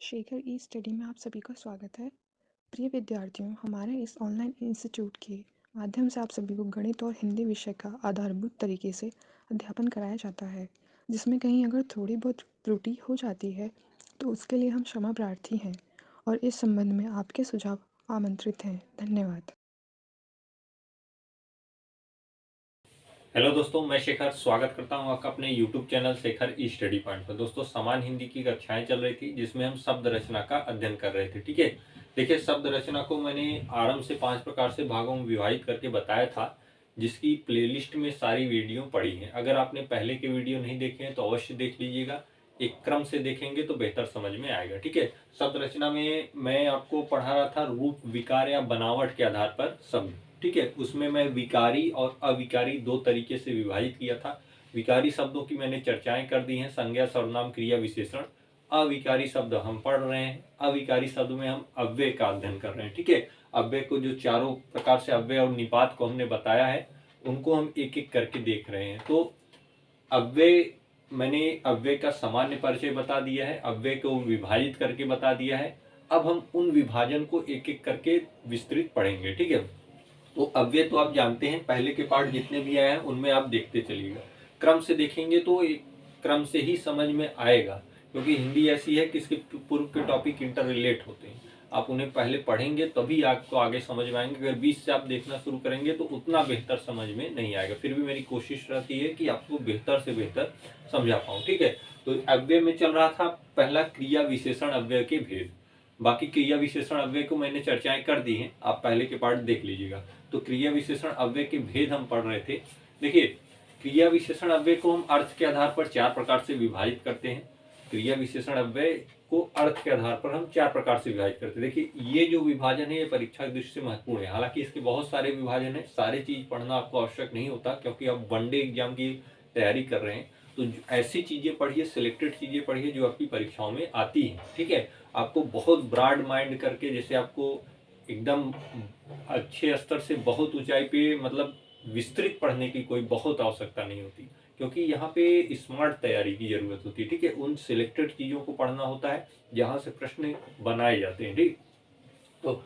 शेखर ई study में आप सभी का स्वागत है। प्रिय विद्यार्थियों, हमारे इस ऑनलाइन इंस्टीट्यूट के माध्यम से आप सभी को गणित और हिंदी विषय का आधारभूत तरीके से अध्यापन कराया जाता है, जिसमें कहीं अगर थोड़ी बहुत त्रुटि हो जाती है तो उसके लिए हम क्षमा प्रार्थी हैं और इस संबंध में आपके सुझाव आमंत्रित हैं। धन्यवाद। हेलो दोस्तों, मैं शेखर स्वागत करता हूं आपका अपने YouTube चैनल शेखर ई स्टडी पॉइंट पर। दोस्तों, समान हिंदी की कक्षाएं चल रही थी जिसमें हम शब्द रचना का अध्ययन कर रहे थे। ठीक है, देखिए, शब्द रचना को मैंने आरंभ से 5 प्रकार से भागों में विभाजित करके बताया था, जिसकी प्लेलिस्ट में सारी वीडियो पड़ी हैं। अगर आपने पहले के वीडियो नहीं देखे हैं तो अवश्य देख लीजिएगा। एक क्रम से देखेंगे तो बेहतर समझ में आएगा। ठीक है, शब्द रचना में मैं आपको पढ़ा रहा था रूप, विकार या बनावट के आधार पर शब्द। ठीक है, उसमें मैं विकारी और अविकारी दो तरीके से विभाजित किया था। विकारी शब्दों की मैंने चर्चाएं कर दी हैं, संज्ञा, सर्वनाम, क्रिया, विशेषण। अविकारी शब्द हम पढ़ रहे हैं। अविकारी शब्द में हम अव्यय का अध्ययन कर रहे हैं। ठीक है, अव्यय को, जो चारों प्रकार से अव्यय और निपात को हमने बताया है, उनको हम एक एक करके देख रहे हैं। तो अव्यय, मैंने अव्यय का सामान्य परिचय बता दिया है, अव्यय को विभाजित करके बता दिया है। अब हम उन विभाजन को एक एक करके विस्तृत पढ़ेंगे। ठीक है, तो अव्यय तो आप जानते हैं, पहले के पार्ट जितने भी आए हैं उनमें आप देखते चलिएगा। क्रम से देखेंगे तो एक क्रम से ही समझ में आएगा, क्योंकि हिंदी ऐसी है कि इसके पूर्व के टॉपिक इंटर रिलेट होते हैं। आप उन्हें पहले पढ़ेंगे तभी आपको आगे समझ में आएंगे। अगर बीच से आप देखना शुरू करेंगे तो उतना बेहतर समझ में नहीं आएगा। फिर भी मेरी कोशिश रहती है कि आपको बेहतर से बेहतर समझा पाऊँ। ठीक है, तो अव्यय में चल रहा था पहला क्रिया विशेषण अव्यय के भेद। बाकी क्रिया विशेषण अव्यय को मैंने चर्चाएं कर दी हैं, आप पहले के पार्ट देख लीजिएगा। तो क्रिया विशेषण अव्यय के भेद हम पढ़ रहे थे। देखिए, क्रिया विशेषण अव्यय को हम अर्थ के आधार पर 4 प्रकार से विभाजित करते हैं। क्रिया विशेषण अव्यय को अर्थ के आधार पर हम 4 प्रकार से विभाजित करते हैं। देखिए, ये जो विभाजन है ये परीक्षा की दृष्टि से महत्वपूर्ण है। हालांकि इसके बहुत सारे विभाजन है, सारे चीज पढ़ना आपको आवश्यक नहीं होता, क्योंकि आप वनडे एग्जाम की तैयारी कर रहे हैं। तो ऐसी चीजें पढ़िए, सिलेक्टेड चीजें पढ़िए जो आपकी परीक्षाओं में आती हैं। ठीक है, आपको बहुत ब्रॉड माइंड करके, जैसे आपको एकदम अच्छे स्तर से बहुत ऊंचाई पे, मतलब विस्तृत पढ़ने की कोई बहुत आवश्यकता नहीं होती, क्योंकि यहाँ पे स्मार्ट तैयारी की जरूरत होती है। ठीक है, उन सिलेक्टेड चीजों को पढ़ना होता है जहां से प्रश्न बनाए जाते हैं। ठीक, तो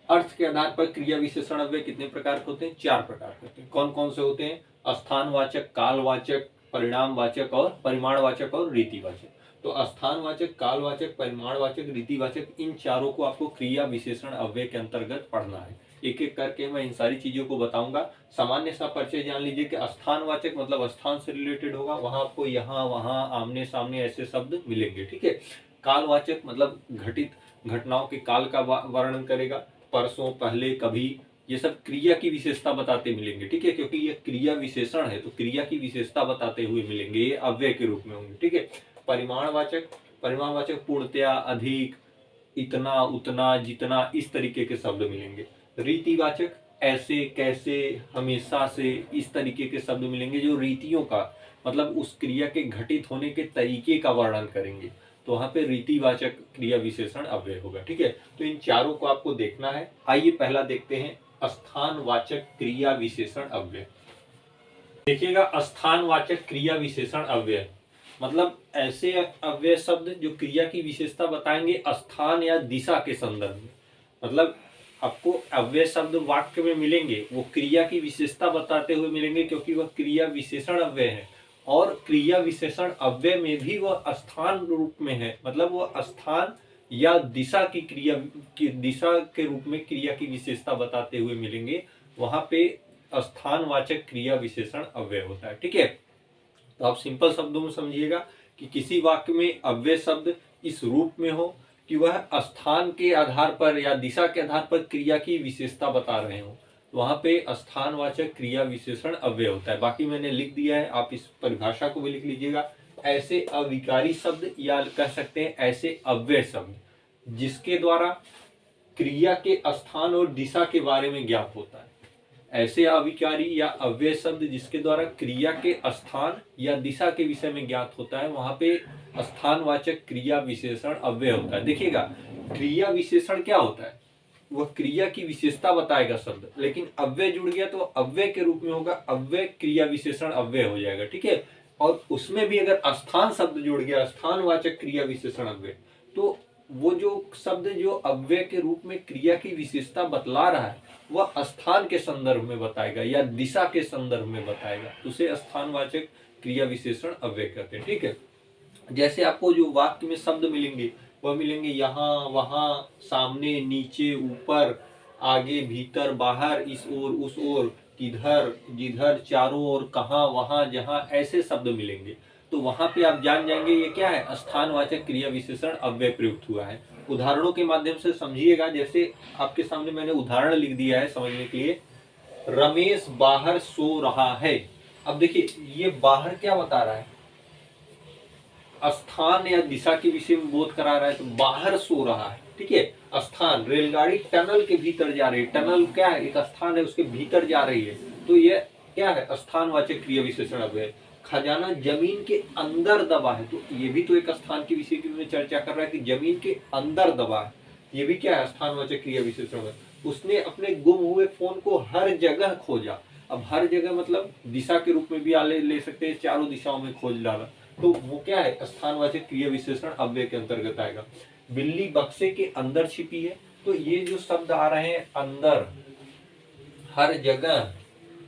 अर्थ के आधार पर क्रिया विशेषण अव्यय कितने प्रकार के होते हैं? 4 प्रकार के होते हैं। कौन कौन से होते हैं? स्थानवाचक, कालवाचक, परिणामवाचक और परिमाणवाचक और रीतिवाचक। तो स्थानवाचक, कालवाचक, परिमाणवाचक, रीतिवाचक, इन चारों को आपको क्रिया विशेषण अव्यय के अंतर्गत पढ़ना है। एक एक करके मैं इन सारी चीजों को बताऊंगा। सामान्य सा परिचय जान लीजिए कि स्थानवाचक मतलब स्थान से रिलेटेड होगा, वहां आपको यहाँ वहां आमने सामने ऐसे शब्द मिलेंगे। ठीक है, कालवाचक मतलब घटित घटनाओं के काल का वर्णन करेगा, परसों, पहले, कभी, ये सब क्रिया की विशेषता बताते मिलेंगे। ठीक है, क्योंकि ये क्रिया विशेषण है तो क्रिया की विशेषता बताते हुए मिलेंगे, ये अव्यय के रूप में होंगे। ठीक है, परिमाणवाचक, परिमाणवाचक पूर्णतया, अधिक, इतना, उतना, जितना, इस तरीके के शब्द मिलेंगे। रीतिवाचक ऐसे, कैसे, हमेशा से, इस तरीके के शब्द मिलेंगे जो रीतियों का, मतलब उस क्रिया के घटित होने के तरीके का वर्णन करेंगे। तो वहां पे रीतिवाचक क्रिया विशेषण अव्यय होगा। ठीक है, तो इन चारों को आपको देखना है। आइए पहला देखते हैं स्थानवाचक क्रिया विशेषण अव्यय। देखिएगा, स्थानवाचक क्रिया विशेषण अव्यय मतलब ऐसे अव्यय शब्द जो क्रिया की विशेषता बताएंगे स्थान या दिशा के संदर्भ में। मतलब आपको अव्यय शब्द वाक्य में मिलेंगे, वो क्रिया की विशेषता बताते हुए मिलेंगे, क्योंकि वह क्रिया विशेषण अव्यय है। और क्रिया विशेषण अव्यय में भी वह स्थान रूप में है, मतलब वह स्थान या दिशा की क्रिया की दिशा के रूप में क्रिया की विशेषता बताते हुए मिलेंगे। वहां पे स्थानवाचक क्रिया विशेषण अव्यय होता है। ठीक है, तो आप सिंपल शब्दों में समझिएगा कि किसी वाक्य में अव्यय शब्द इस रूप में हो कि वह स्थान के आधार पर या दिशा के आधार पर क्रिया की विशेषता बता रहे हो, तो वहां पे स्थानवाचक क्रिया विशेषण अव्यय होता है। बाकी मैंने लिख दिया है, आप इस परिभाषा को भी लिख लीजिएगा। ऐसे अविकारी शब्द या कह सकते हैं ऐसे अव्यय शब्द जिसके द्वारा क्रिया के स्थान और दिशा के बारे में ज्ञात होता है। ऐसे अविकारी या अव्यय शब्द जिसके द्वारा क्रिया के स्थान या दिशा के विषय में ज्ञात होता है, वहां पे स्थानवाचक क्रिया विशेषण अव्यय होता है। देखिएगा, क्रिया विशेषण क्या होता है? वह क्रिया की विशेषता बताएगा शब्द, लेकिन अव्यय जुड़ गया तो अव्यय के रूप में होगा, अव्यय क्रिया विशेषण अव्यय हो जाएगा। ठीक है, और उसमें भी अगर स्थान शब्द जुड़ गया, स्थानवाचक क्रिया विशेषण अव्यय, तो वो जो शब्द जो अव्यय के रूप में क्रिया की विशेषता बतला रहा है वह स्थान के संदर्भ में बताएगा या दिशा के संदर्भ में बताएगा, तो उसे स्थानवाचक क्रिया विशेषण अव्यय कहते हैं। ठीक है, जैसे आपको जो वाक्य में शब्द मिलेंगे वह मिलेंगे यहाँ, वहां, सामने, नीचे, ऊपर, आगे, भीतर, बाहर, इस ओर, उस ओर, किधर, जिधर, चारों ओर, कहाँ, वहां, जहां, ऐसे शब्द मिलेंगे। तो वहां पे आप जान जाएंगे ये क्या है, स्थानवाचक क्रिया विशेषण अव्यय प्रयुक्त हुआ है। उदाहरणों के माध्यम से समझिएगा, जैसे आपके सामने मैंने उदाहरण लिख दिया है समझने के लिए। रमेश बाहर सो रहा है। अब देखिए ये बाहर क्या बता रहा है, स्थान या दिशा के विषय में बोध करा रहा है, तो बाहर सो रहा है। ठीक है, स्थान, रेलगाड़ी टनल के भीतर जा रही है, टनल क्या है, एक स्थान है, उसके भीतर जा रही है, तो ये क्या है, स्थानवाचक क्रिया विशेषण अव्यय। खजाना जमीन के अंदर दबा है, तो ये भी तो एक स्थान के विषय की चर्चा कर रहा है कि जमीन के अंदर दबा है, ये भी क्या है, स्थानवाचक क्रिया विशेषण है। उसने अपने गुम हुए फोन को हर जगह खोजा। अब हर जगह मतलब दिशा के रूप में भी ले सकते हैं, चारों दिशाओं में खोज डाला, तो वो क्या है, स्थानवाचक क्रिया विशेषण अव्यय के अंतर्गत आएगा। बिल्ली बक्से के अंदर छिपी है, तो ये जो शब्द आ रहे हैं अंदर, हर जगह,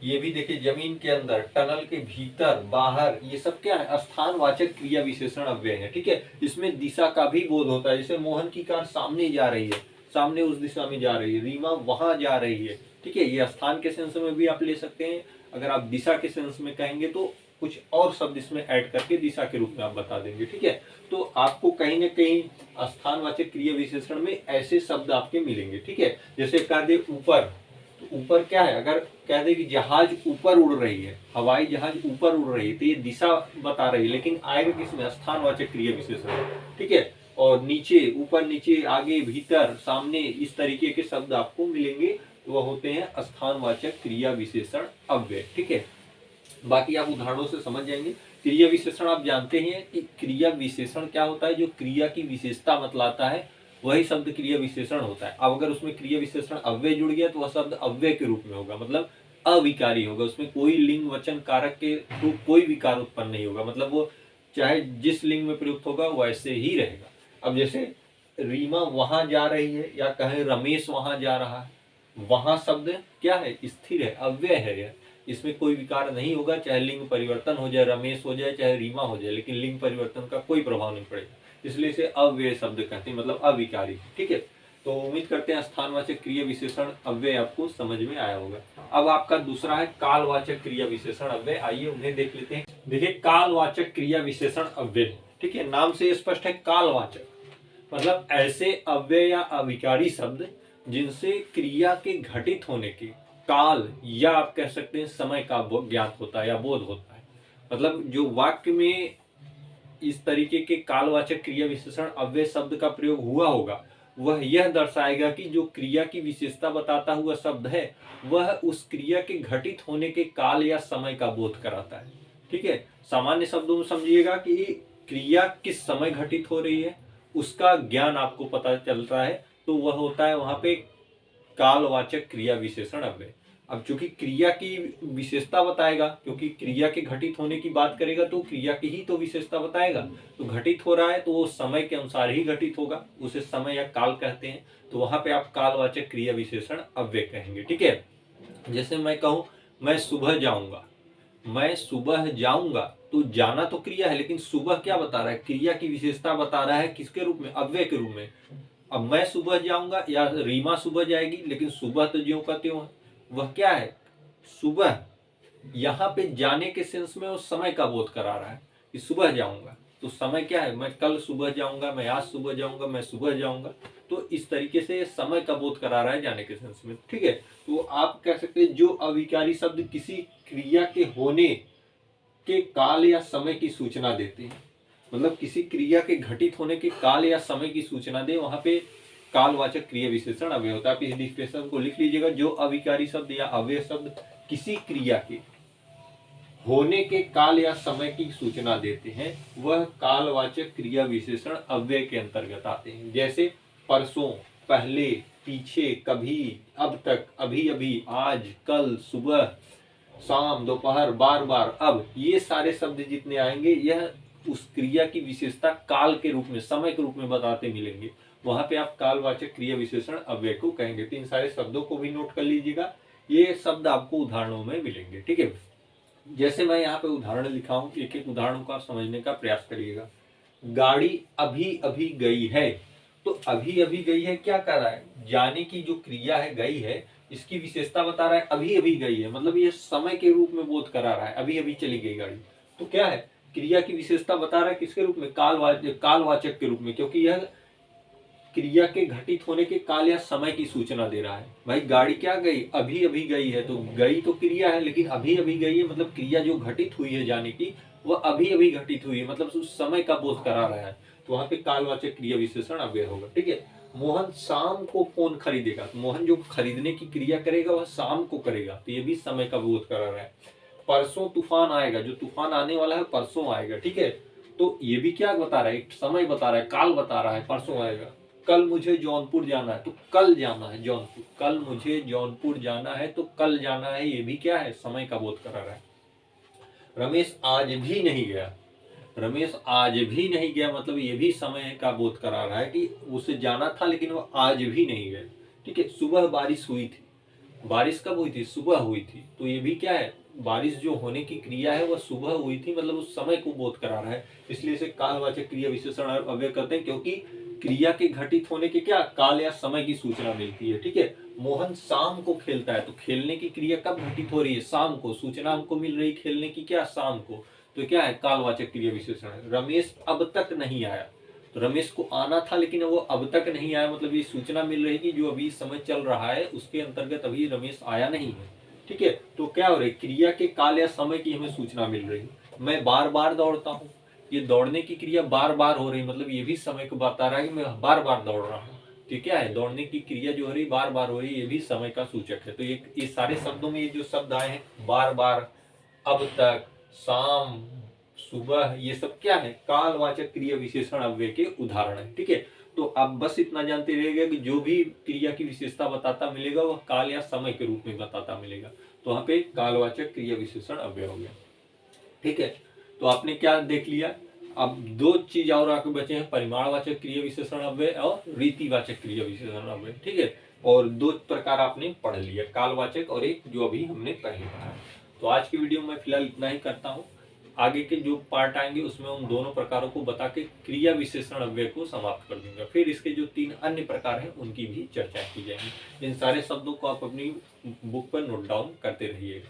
ये भी देखिए जमीन के अंदर, टनल के भीतर, बाहर, ये सब क्या है, स्थानवाचक क्रिया विशेषण अव्यय है। ठीक है, इसमें दिशा का भी बोध होता है, जैसे मोहन की कार सामने जा रही है, सामने उस दिशा में जा रही है, रीमा वहां जा रही है। ठीक है, ये स्थान के सेंस में भी आप ले सकते हैं। अगर आप दिशा के सेंस में कहेंगे तो कुछ और शब्द इसमें ऐड करके दिशा के रूप में आप बता देंगे। ठीक है, तो आपको कहीं ना कहीं स्थानवाचक क्रिया विशेषण में ऐसे शब्द आपके मिलेंगे। ठीक है, जैसे कह दे ऊपर, तो ऊपर क्या है, अगर कह दे कि जहाज ऊपर उड़ रही है, हवाई जहाज ऊपर उड़ रही है, तो ये दिशा बता रही है, लेकिन आएगा किसमें, स्थानवाचक क्रिया विशेषण। ठीक है, और नीचे, ऊपर, नीचे, आगे, भीतर, सामने, इस तरीके के शब्द आपको मिलेंगे, वह होते हैं स्थानवाचक क्रिया विशेषण अव्यय। ठीक है, बाकी आप उदाहरणों से समझ जाएंगे। क्रिया विशेषण आप जानते हैं कि क्रिया विशेषण क्या होता है, जो क्रिया की विशेषता बतलाता है वही शब्द क्रिया विशेषण होता है। अब अगर उसमें क्रिया विशेषण अव्यय जुड़ गया तो वह शब्द अव्यय के रूप में होगा, मतलब अविकारी होगा, उसमें कोई लिंग वचन कारक के तो कोई विकार उत्पन्न नहीं होगा, मतलब वो चाहे जिस लिंग में प्रयुक्त होगा वैसे ही रहेगा। अब जैसे रीमा वहां जा रही है, या कहे रमेश वहां जा रहा है, वहां शब्द क्या है, स्थिर है, अव्यय है यह, इसमें कोई विकार नहीं होगा, चाहे लिंग परिवर्तन हो जाए, रमेश हो जाए चाहे रीमा हो जाए, लेकिन लिंग परिवर्तन का कोई प्रभाव नहीं पड़ेगा, इसलिए इसे अव्यय शब्द कहते हैं, मतलब अविकारी। ठीक है, तो उम्मीद करते हैं स्थानवाचक क्रिया विशेषण अव्यय आपको समझ में आया होगा। अब आपका दूसरा है कालवाचक क्रिया विशेषण अव्यय, आइए उन्हें देख लेते हैं। देखिए कालवाचक क्रिया विशेषण अव्यय, ठीक है, नाम से स्पष्ट है, कालवाचक मतलब ऐसे अव्यय या अविकारी शब्द जिनसे क्रिया के घटित होने के काल या आप कह सकते हैं समय का ज्ञात होता है या बोध होता है। मतलब जो वाक्य में इस तरीके के कालवाचक क्रिया विशेषण अव्यय शब्द का प्रयोग हुआ होगा वह यह दर्शाएगा कि जो क्रिया की विशेषता बताता हुआ शब्द है वह उस क्रिया के घटित होने के काल या समय का बोध कराता है। ठीक है, सामान्य शब्दों में समझिएगा कि क्रिया किस समय घटित हो रही है उसका ज्ञान आपको पता चलता है, तो वह होता है वहां पे कालवाचक क्रिया विशेषण अव्यय। अब चूंकि क्रिया की विशेषता बताएगा, क्योंकि क्रिया के घटित होने की बात करेगा तो क्रिया की ही तो विशेषता बताएगा, तो घटित हो रहा है तो वो समय के अनुसार ही घटित होगा, उसे समय या काल कहते हैं, तो वहां पे आप कालवाचक क्रिया विशेषण अव्यय कहेंगे। ठीक है, जैसे मैं कहूं मैं सुबह जाऊंगा, मैं सुबह जाऊंगा, तो जाना तो क्रिया है लेकिन सुबह क्या बता रहा है, क्रिया की विशेषता बता रहा है, किसके रूप में, अव्यय के रूप में। अब मैं सुबह जाऊंगा या रीमा सुबह जाएगी, लेकिन सुबह तो ज्यों का त्यों है, वह क्या है, सुबह, यहाँ पे जाने के सेंस में वो समय का बोध करा रहा है कि सुबह जाऊंगा, तो समय क्या है, मैं कल सुबह जाऊंगा, मैं आज सुबह जाऊंगा, मैं सुबह जाऊंगा, तो इस तरीके से समय का बोध करा रहा है जाने के सेंस में। ठीक है, तो आप कह सकते हैं जो अविकारी शब्द किसी क्रिया के होने के काल या समय की सूचना देते हैं, मतलब किसी क्रिया के घटित होने के काल या समय की सूचना दे, वहां पे कालवाचक क्रिया विशेषण अव्यय होता है। आप इस डिस्क्रिप्शन को लिख लीजिएगा, जो अविकारी शब्द या अव्यय शब्द किसी क्रिया के होने के काल या समय की सूचना देते हैं वह कालवाचक क्रिया विशेषण अव्यय के अंतर्गत आते हैं। जैसे परसों, पहले, पीछे, कभी, अब तक, अभी अभी, आज, कल, सुबह, शाम, दोपहर, बार बार, अब, ये सारे शब्द जितने आएंगे यह उस क्रिया की विशेषता काल के रूप में, समय के रूप में बताते मिलेंगे, वहां पे आप कालवाचक क्रिया विशेषण अव्यय को कहेंगे। तो इन सारे शब्दों को भी नोट कर लीजिएगा, ये शब्द आपको उदाहरणों में मिलेंगे। ठीक है, जैसे मैं यहाँ पे उदाहरण लिखा हूं, एक एक उदाहरण को आप समझने का प्रयास करिएगा। गाड़ी अभी अभी गई है, तो अभी अभी गई है क्या कर रहा है, जाने की जो क्रिया है गई है, इसकी विशेषता बता रहा है अभी अभी गई है, मतलब ये समय के रूप में बोध करा रहा है, अभी अभी चली गई गाड़ी। तो क्या है, क्रिया की विशेषता बता रहा है किसके रूप में, कालवाचक के रूप में, क्योंकि यह क्रिया के घटित होने के काल या समय की सूचना दे रहा है। भाई गाड़ी क्या गई, अभी अभी गई है, तो गई तो क्रिया है, लेकिन अभी अभी गई है मतलब क्रिया जो घटित हुई है जाने की, वह अभी अभी घटित हुई है, मतलब उस समय का बोध करा रहा है। तो वहां पे कालवाचक क्रिया विशेषण अव्यय होगा। ठीक है, मोहन शाम को फोन खरीदेगा, तो मोहन जो खरीदने की क्रिया करेगा वह शाम को करेगा, तो ये भी समय का बोध करा रहा है। परसों तूफान आएगा, जो तूफान आने वाला है परसों आएगा। ठीक है, तो ये भी क्या बता रहा है, एक समय बता रहा है, काल बता रहा है, परसों आएगा। कल मुझे जौनपुर जाना है, तो कल जाना है जौनपुर, कल मुझे जौनपुर जाना है, तो कल जाना है, ये भी क्या है, समय का बोध करा रहा है। रमेश आज भी नहीं गया, रमेश आज भी नहीं गया, मतलब ये भी समय का बोध करा रहा है कि उसे जाना था लेकिन वो आज भी नहीं गए। ठीक है, सुबह बारिश हुई थी, बारिश कब हुई थी, सुबह हुई थी, तो ये भी क्या है, बारिश जो होने की क्रिया है वह सुबह हुई थी, मतलब उस समय को बोध करा रहा है, इसलिए इसे कालवाचक क्रिया विशेषण अव्यय करते हैं, क्योंकि क्रिया के घटित होने के क्या, काल या समय की सूचना मिलती है। ठीक है, मोहन शाम को खेलता है, तो खेलने की क्रिया कब घटित हो रही है, शाम को, सूचना हमको मिल रही खेलने की क्या, शाम को, तो क्या है, कालवाचक क्रिया विशेषण है। रमेश अब तक नहीं आया, तो रमेश को आना था लेकिन वो अब तक नहीं आया, मतलब ये सूचना मिल रही कि जो अभी समय चल रहा है उसके अंतर्गत अभी रमेश आया नहीं है। ठीक है, तो क्या हो रहा है, क्रिया के काल या समय की हमें सूचना मिल रही है। मैं बार बार दौड़ता हूँ, ये दौड़ने की क्रिया बार बार हो रही, मतलब ये भी समय को बता रहा है कि मैं बार बार दौड़ रहा हूँ। तो क्या है, दौड़ने की क्रिया जो हो रही बार बार हो रही, ये भी समय का सूचक है। तो ये सारे शब्दों में ये जो शब्द आए हैं, बार बार, अब तक, शाम, सुबह, ये सब क्या है, कालवाचक क्रिया विशेषण अव्यय के उदाहरण है। ठीक है, तो आप बस इतना जानते रहिएगा कि जो भी क्रिया की विशेषता बताता मिलेगा वह काल या समय के रूप में बताता मिलेगा, तो वहां पे कालवाचक क्रिया विशेषण अव्यय हो गया। ठीक है, तो आपने क्या देख लिया, अब दो चीज और आपके बचे हैं, परिमाणवाचक क्रिया विशेषण अव्यय और रीतिवाचक क्रिया विशेषण अव्यय। ठीक है, और दो प्रकार आपने पढ़ लिया, कालवाचक और एक जो अभी हमने पहले पढ़ा। तो आज की वीडियो में फिलहाल इतना ही करता हूँ, आगे के जो पार्ट आएंगे उसमें उन दोनों प्रकारों को बता के क्रिया विशेषण अव्यय को समाप्त कर दूंगा, फिर इसके जो 3 अन्य प्रकार हैं उनकी भी चर्चा की जाएगी। इन सारे शब्दों को आप अपनी बुक पर नोट डाउन करते रहिएगा।